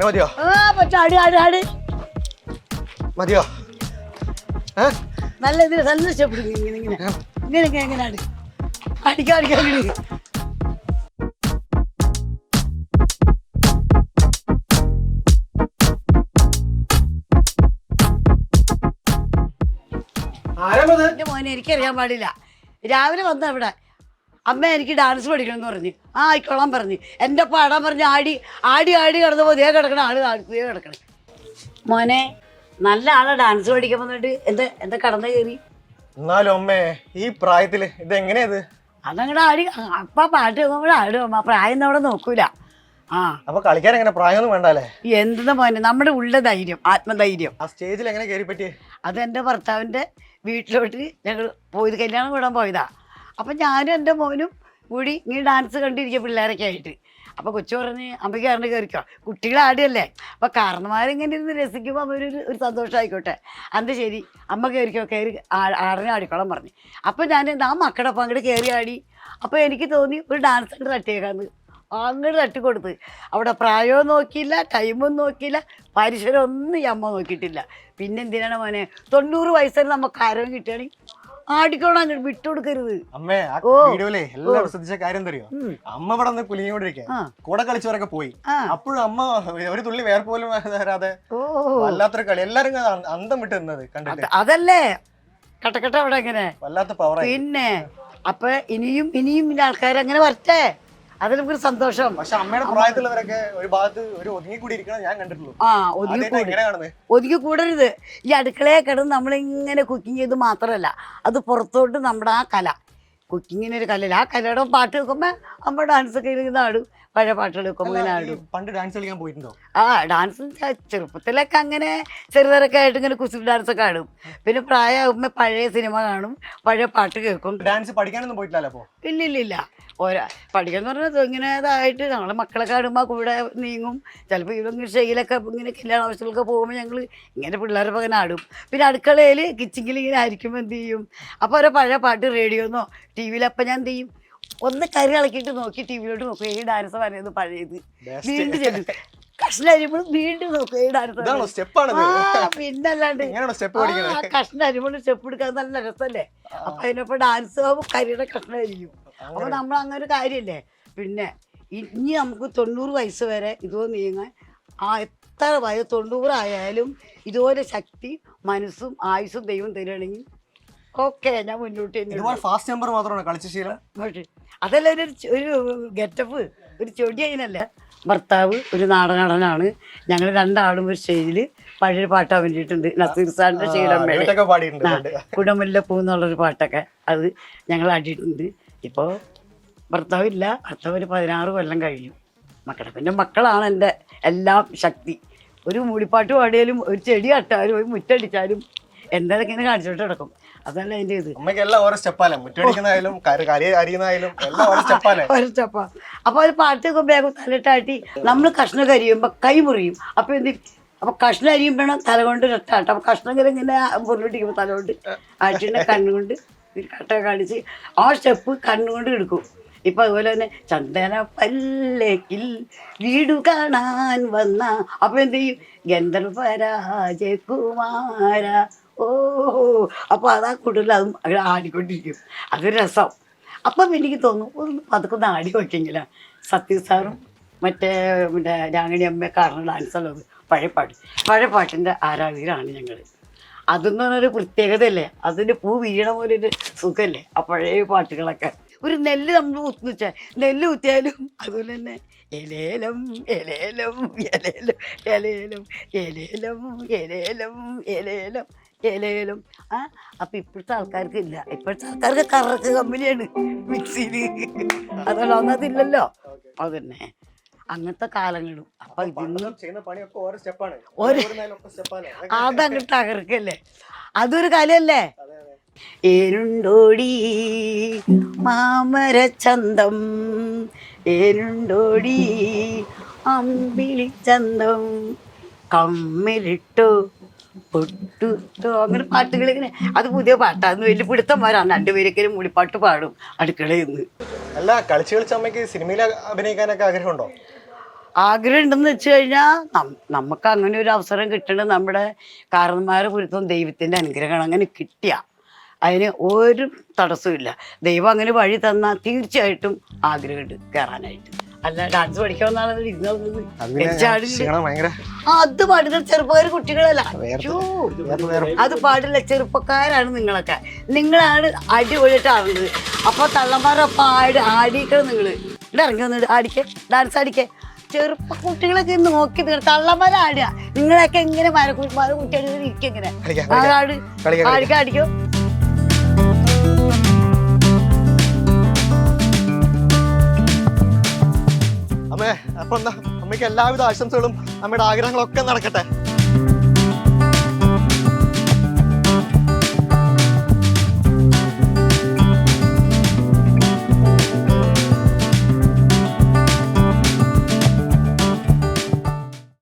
അങ്ങനെ മതിയോ? ആടി ആടി ആടി മതിയോ? നല്ല ഇതിന് നല്ല സ്റ്റെപ്പ് ഇങ്ങനെ ഇങ്ങനെ ഇങ്ങനെയൊക്കെ എങ്ങനെ ആടി അടിക്കാൻ അടിക്കാൻ എന്റെ മോനെ എനിക്കറിയാൻ പാടില്ല. രാവിലെ വന്ന ഇവിടെ അമ്മ എനിക്ക് ഡാൻസ് പഠിക്കണം എന്ന് പറഞ്ഞു. ആയിക്കോളാൻ പറഞ്ഞു. എൻ്റെ പാടാൻ പറഞ്ഞ് ആടി ആടി ആടി കിടന്നപ്പോൾ ദേ കിടക്കണ ആള് ദേ കിടക്കണം. മോനെ നല്ല ആളെ ഡാൻസ് പഠിക്കാൻ വന്നിട്ട് എന്താ കടന്നു കയറി. എന്നാലും അമ്മേ ഈ പ്രായത്തില് ഇതെങ്ങനെയത്? അതങ്ങടെ ആടി അപ്പ പാട്ട് കേൾക്കുമ്പോഴേ ആടും. ആ പ്രായം അവിടെ നോക്കൂല. അപ്പൊ കളിക്കാൻ എങ്ങനെ പ്രായമൊന്നും വേണ്ടല്ലേ? എന്താ മോനെ നമ്മുടെ ഉള്ള ധൈര്യം, ആത്മധൈര്യം. ആ സ്റ്റേജിൽ എങ്ങനെ കയറി പറ്റിയേ? അതെൻ്റെ ഭർത്താവിൻ്റെ വീട്ടിലോട്ട് ഞങ്ങൾ പോയത്, കല്യാണം കൂടാൻ പോയതാ. അപ്പം ഞാനും എൻ്റെ മോനും കൂടി ഇങ്ങനെ ഡാൻസ് കണ്ടിരിക്കുക പിള്ളേരൊക്കെ ആയിട്ട്. അപ്പോൾ കൊച്ചു പറഞ്ഞ് അമ്മയ്ക്ക് കാരണം കയറിക്കോ, കുട്ടികളാടുകയല്ലേ. അപ്പോൾ കാരണന്മാരിങ്ങനെ ഇരുന്ന് രസിക്കുമ്പോൾ ഒരു സന്തോഷമായിക്കോട്ടെ. അത് ശരി അമ്മ കയറിക്കോ, കയറി ആടനെ ആടിക്കോളാൻ പറഞ്ഞു. അപ്പോൾ ഞാൻ മക്കളുടെ അപ്പം അങ്ങോട്ട് കയറി ആടി. അപ്പോൾ എനിക്ക് തോന്നി ഒരു ഡാൻസ് അങ്ങോട്ട് തട്ടിയേക്കാന്ന്. അങ്ങോട്ട് തട്ടിക്കൊടുത്ത്. അവിടെ പ്രായവും നോക്കിയില്ല, ടൈമും നോക്കിയില്ല, പരിസരമൊന്നും ഈ അമ്മ നോക്കിയിട്ടില്ല. പിന്നെ എന്തിനാണ് മോനെ 90 വയസ്സിൽ നമുക്ക് ആരോഗ്യം കിട്ടുകയാണെങ്കിൽ ആടിക്കോണം, അങ്ങോട്ട് വിട്ടുകൊടുക്കരുത്. അമ്മേ ആ വീഡിയോയിലെ എല്ലാവരും ശ്രദ്ധിച്ച കാര്യം തരുമോ? അമ്മ ഇവിടെ നിന്ന് കുലിങ്ങോണ്ടിരിക്കുക, കൂടെ കളിച്ചവരൊക്കെ പോയി. അപ്പോഴും അമ്മ ഒരു തുള്ളി വേർ പോലും വരാതെ വല്ലാത്തൊരു കളി. എല്ലാരും അന്തം വിട്ട് നിന്നത് കണ്ടിട്ട്. അതല്ലേ കട്ടക്കട്ട അവിടെ എങ്ങനെ വല്ലാത്ത പവർ. പിന്നെ അപ്പൊ ഇനിയും ഇനിയും ആൾക്കാരങ്ങനെ വരട്ടെ, അതിൽ നമുക്കൊരു സന്തോഷം. പക്ഷെ അമ്മയുടെ പ്രായത്തിലുള്ളവരൊക്കെ ഒരു ഭാഗത്ത് ഒരു ഒതുങ്ങി കൂടി ഇരിക്കണം ഞാൻ കണ്ടിട്ടുള്ളൂ. ഒതുങ്ങി കൂടരുത്. ഈ അടുക്കളയെ കിടന്ന് നമ്മളിങ്ങനെ കുക്കിംഗ് ചെയ്ത് മാത്രമല്ല, അത് പുറത്തോട്ട് നമ്മുടെ ആ കല, കുക്കിങ്ങിനൊരു കലയില്ല. ആ കലയുടെ പാട്ട് വെക്കുമ്പോൾ അമ്മ ഡാൻസ് ഒക്കെ ഇരുന്ന് ആടും, പഴയ പാട്ടുകൾ വെക്കുമ്പോൾ ഇങ്ങനെ ആടും. പണ്ട് ഡാൻസ് കളിക്കാൻ പോയിട്ടുണ്ടോ? ഡാൻസ് ചെറുപ്പത്തിലൊക്കെ അങ്ങനെ ചെറുതരൊക്കെ ആയിട്ട് ഇങ്ങനെ കുസൃതി ഡാൻസ് ഒക്കെ ആടും. പിന്നെ പ്രായമാകുമ്പോൾ പഴയ സിനിമ കാണും, പഴയ പാട്ട് കേൾക്കും. ഡാൻസ് പഠിക്കാനൊന്നും പോയിട്ടില്ലല്ലോ അപ്പോൾ? ഇല്ലില്ല. പഠിക്കാന്ന് പറഞ്ഞാൽ ഇങ്ങനെ ഇതായിട്ട് ഞങ്ങളെ മക്കളൊക്കെ ആടുമ്പോൾ കൂടെ നീങ്ങും. ചിലപ്പോൾ ഇവങ്ങനെ ഷെയിലൊക്കെ ഇങ്ങനെ കല്യാണ ആവശ്യങ്ങളൊക്കെ പോകുമ്പോൾ ഞങ്ങൾ ഇങ്ങനെ പിള്ളേരൊക്കെ ഇങ്ങനെ ആടും. പിന്നെ അടുക്കളയിൽ കിച്ചണിൽ ഇങ്ങനെ ആയിരിക്കുമ്പോൾ എന്ത് ചെയ്യും, അപ്പോൾ ഓരോ പഴയ പാട്ട് റേഡിയോന്നോ ടി വിയിലപ്പം ഞാൻ എന്ത് ചെയ്യും, ഒന്ന് കരി ഇളക്കിയിട്ട് നോക്കി ടി വിയിലോട്ട് നോക്കും, ഈ ഡാൻസ് പറയുന്നത് പഴയത്. വീണ്ടും ചെല്ലും കഷ്ണം അരിയുമ്പോഴും വീണ്ടും നോക്കും ഈ ഡാൻസ്. പിന്നല്ലാണ്ട് കഷ്ണം അരിയുമ്പോഴും സ്റ്റെപ്പ് എടുക്കാൻ നല്ല രസമല്ലേ. അപ്പൊ അതിനൊപ്പം ഡാൻസ് ആകുമ്പോൾ കരിയുടെ കഷ്ണം അരിയും. അപ്പോൾ നമ്മൾ അങ്ങനെ ഒരു കാര്യമല്ലേ. പിന്നെ ഇനി നമുക്ക് 90 വയസ്സ് വരെ ഇതുപോലെ നീങ്ങാൻ എത്ര വയസ്സ് 90 ആയാലും ഇതുപോലെ ശക്തി മനസ്സും ആയുസ്സും ദൈവം തരുകയാണെങ്കിൽ ഓക്കെ ഞാൻ മുന്നോട്ട് അതല്ല ഒരു ഗെറ്റപ്പ്, ഒരു ചൊടി. അതിനല്ല ഭർത്താവ് ഒരു നാടനാടനാണ്. ഞങ്ങൾ രണ്ടാളും ഒരു സ്റ്റേജിൽ പഴയൊരു പാട്ട് വേണ്ടിയിട്ടുണ്ട്, നസീർ സാറിൻ്റെ ഷീലമ്മയുടെ കുടമുല്ലപ്പൂ എന്നുള്ളൊരു പാട്ടൊക്കെ അത് ഞങ്ങൾ ആടിയിട്ടുണ്ട്. ഇപ്പോൾ ഭർത്താവില്ല, ഭർത്താവ് ഒരു 16 കൊല്ലം കഴിഞ്ഞു. പിന്നെ മക്കളാണ് എൻ്റെ എല്ലാം ശക്തി. ഒരു മൂളിപ്പാട്ട് പാടിയാലും ഒരു ചെടി കട്ടാലും ഒരു മുറ്റടിച്ചാലും എന്തായാലും ഇങ്ങനെ കാണിച്ചോട്ട് കിടക്കും. അതല്ല അതിൻ്റെ ഇത്. ഓരോ സ്റ്റെപ്പാ. അപ്പോൾ ഒരു പാട്ട് ബാഗ് തലട്ടാട്ടി നമ്മൾ കഷ്ണം കരിയുമ്പോൾ കൈ മുറിയും. അപ്പോൾ എന്ത്, അപ്പോൾ കഷ്ണം അരിയുമ്പോഴാണ് തല കൊണ്ട് രട്ടാട്ടം. അപ്പോൾ കഷ്ണം കറി ഇങ്ങനെ പൊരുട്ടിക്കുമ്പോൾ തല കൊണ്ട് ആട്ടിൻ്റെ കണ്ണുകൊണ്ട് കട്ട കാണിച്ച് ആ സ്റ്റെപ്പ് കണ്ണുകൊണ്ട് എടുക്കും. ഇപ്പം അതുപോലെ തന്നെ ചന്ദന പല്ലേക്കിൽ വീടു കാണാൻ വന്ന, അപ്പം എന്ത് ചെയ്യും, ഗന്ധർവരാജകുമാര ഓ. അപ്പോൾ അതാ കൂടുതൽ അതും അങ്ങനെ ആടിക്കൊണ്ടിരിക്കും. അതൊരു രസം. അപ്പം എനിക്ക് തോന്നും ഒന്ന് പതുക്കൊന്ന് ആടി വയ്ക്കെങ്കിലാണ്. സത്യ സാറും മറ്റേ രാഗിണി അമ്മയൊക്കെ ആടുന്ന ഡാൻസുള്ളത് പഴയ പാട്ടിൻ്റെ ആരാധകരാണ് ഞങ്ങൾ. അതെന്ന് പറഞ്ഞൊരു പ്രത്യേകതയല്ലേ, അതിൻ്റെ പൂ വീണ പോലെ ഒരു സുഖമല്ലേ ആ പഴയ പാട്ടുകളൊക്കെ. ഒരു നെല്ല് നമ്മൾ കുത്തിച്ചാൽ നെല്ല് കുത്തിയാലും അതുപോലെ തന്നെ എലേലം എലേലം എലേലം എലേലം എലേലം എലേലം എലേലം എലേലം. അപ്പം ഇപ്പോഴത്തെ ആൾക്കാർക്ക് ഇല്ല. ഇപ്പോഴത്തെ ആൾക്കാർക്ക് കറക്ക് കമ്പനിയാണ് മിക്സിയിൽ, അതുകൊണ്ട് ഒന്നതില്ലല്ലോ. അതന്നെ അങ്ങനത്തെ കാലങ്ങളും. അപ്പൊ അതങ്ങോട്ട് തകർക്കല്ലേ, അതൊരു കലയല്ലേ. ഏനുണ്ടോടി മാമരച്ചന്തം, ഏനുണ്ടോടി അമ്പിളി ചന്തം, കമ്മിലിട്ടു പൊട്ടു, അങ്ങനെ പാട്ടുകളിങ്ങനെ. അത് പുതിയ പാട്ടാണ്, വലിയ പിടുത്തന്മാരാണ്. രണ്ടുപേരൊക്കെ മൂളിപ്പാട്ട് പാടും അടുക്കളയിൽ നിന്ന്. അല്ല കളിച്ച് കളിച്ച് അമ്മയ്ക്ക് സിനിമയിൽ അഭിനയിക്കാനൊക്കെ ആഗ്രഹമുണ്ടോ? ആഗ്രഹം ഉണ്ടെന്ന് വെച്ച് കഴിഞ്ഞാൽ നമുക്ക് അങ്ങനെ ഒരു അവസരം കിട്ടേണ്ടത് നമ്മുടെ കാരണന്മാരെ പുരത്തും ദൈവത്തിൻ്റെ അനുഗ്രഹമാണ്. അങ്ങനെ കിട്ടിയ അതിന് ഒരു തടസ്സമില്ല. ദൈവം അങ്ങനെ വഴി തന്നാൽ തീർച്ചയായിട്ടും ആഗ്രഹമുണ്ട് കയറാനായിട്ട്. അല്ല ഡാൻസ് പഠിക്കണമെന്നാണ് അത് പാടുന്ന ചെറുപ്പക്കാർ കുട്ടികളല്ല. അത് പാടില്ല, ചെറുപ്പക്കാരാണ് നിങ്ങളൊക്കെ. നിങ്ങളാണ് അടിപൊളിയായിട്ട് ആടുന്നത്. അപ്പൊ തള്ളമാരൊപ്പം ആടിക്കണം. നിങ്ങൾ ഇവിടെ ഇറങ്ങി വന്നിട്ട് ആടിക്കേ, ഡാൻസ് ആടിക്കേ. ചെറുപ്പ കുട്ടികളൊക്കെ നോക്കി തള്ളമാരാടുക. നിങ്ങളൊക്കെ എങ്ങനെ കുട്ടികൾ ഇരിക്കെങ്ങനെ ആടിക്കോ ആടിക്കോ. അമ്മേ, അപ്പൊ എന്താ അമ്മയ്ക്ക് എല്ലാവിധ ആശംസകളും, അമ്മയുടെ ആഗ്രഹങ്ങളൊക്കെ നടക്കട്ടെ.